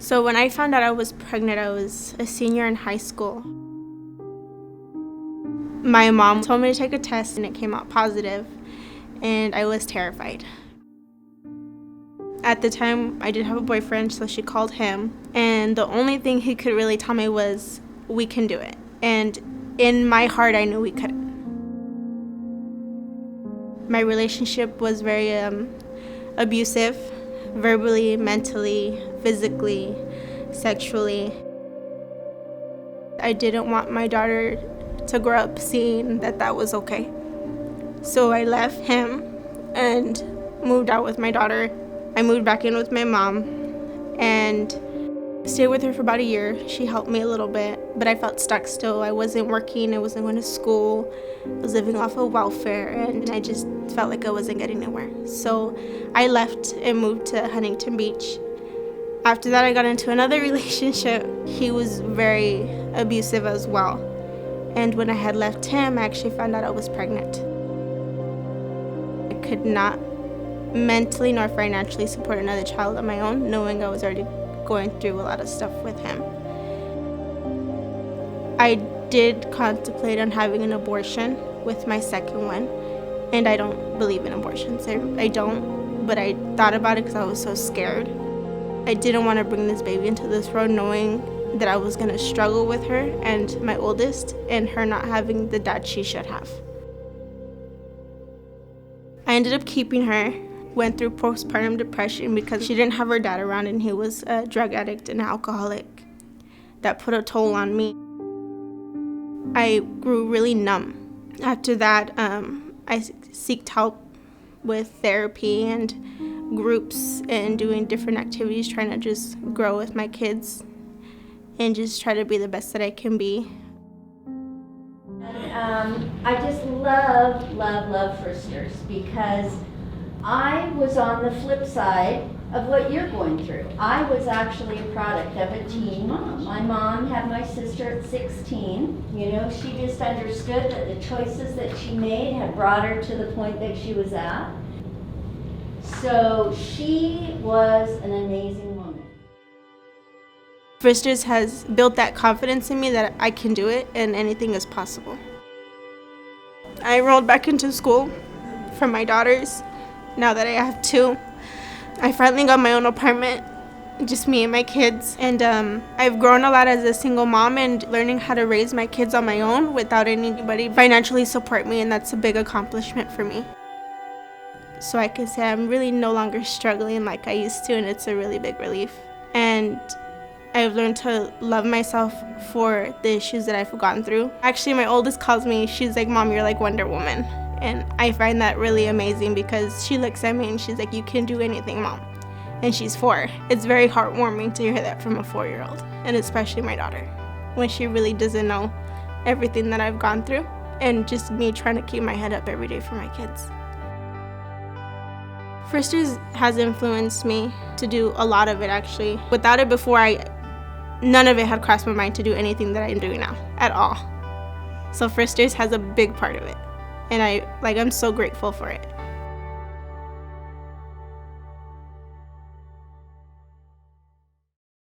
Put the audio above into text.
So when I found out I was pregnant, I was a senior in high school. My mom told me to take a test and it came out positive, and I was terrified. At the time, I did have a boyfriend, so she called him, and the only thing he could really tell me was, we can do it. And in my heart, I knew we couldn't. My relationship was very abusive, verbally, mentally, physically, sexually. I didn't want my daughter to grow up seeing that was okay. So I left him and moved out with my daughter. I moved back in with my mom and stayed with her for about a year. She helped me a little bit, but I felt stuck still. I wasn't working, I wasn't going to school, I was living off of welfare, and I just felt like I wasn't getting anywhere. So I left and moved to Huntington Beach. After that, I got into another relationship. He was very abusive as well. And when I had left him, I actually found out I was pregnant. I could not mentally nor financially support another child on my own, knowing I was already going through a lot of stuff with him. I did contemplate on having an abortion with my second one, and I don't believe in abortions. I don't, but I thought about it because I was so scared. I didn't want to bring this baby into this world knowing that I was going to struggle with her and my oldest, and her not having the dad she should have. I ended up keeping her. Went through postpartum depression because she didn't have her dad around, and he was a drug addict and alcoholic. That put a toll on me. I grew really numb. After that, I sought help with therapy and groups and doing different activities, trying to just grow with my kids and just try to be the best that I can be. I just love Fristers because I was on the flip side of what you're going through. I was actually a product of a teen mom. My mom had my sister at 16. You know, she just understood that the choices that she made had brought her to the point that she was at. So she was an amazing woman. Fristers has built that confidence in me that I can do it and anything is possible. I enrolled back into school for my daughters. Now that I have two, I finally got my own apartment, just me and my kids. And I've grown a lot as a single mom and learning how to raise my kids on my own without anybody financially support me, and that's a big accomplishment for me. So I can say I'm really no longer struggling like I used to, and it's a really big relief. And I've learned to love myself for the issues that I've gone through. Actually, my oldest calls me, she's like, "Mom, you're like Wonder Woman." And I find that really amazing because she looks at me and she's like, "You can do anything, Mom." And she's 4. It's very heartwarming to hear that from a 4-year-old, and especially my daughter, when she really doesn't know everything that I've gone through, and just me trying to keep my head up every day for my kids. Fristers has influenced me to do a lot of it, actually. Without it before, none of it had crossed my mind to do anything that I'm doing now, at all. So Fristers has a big part of it. And I'm so grateful for it.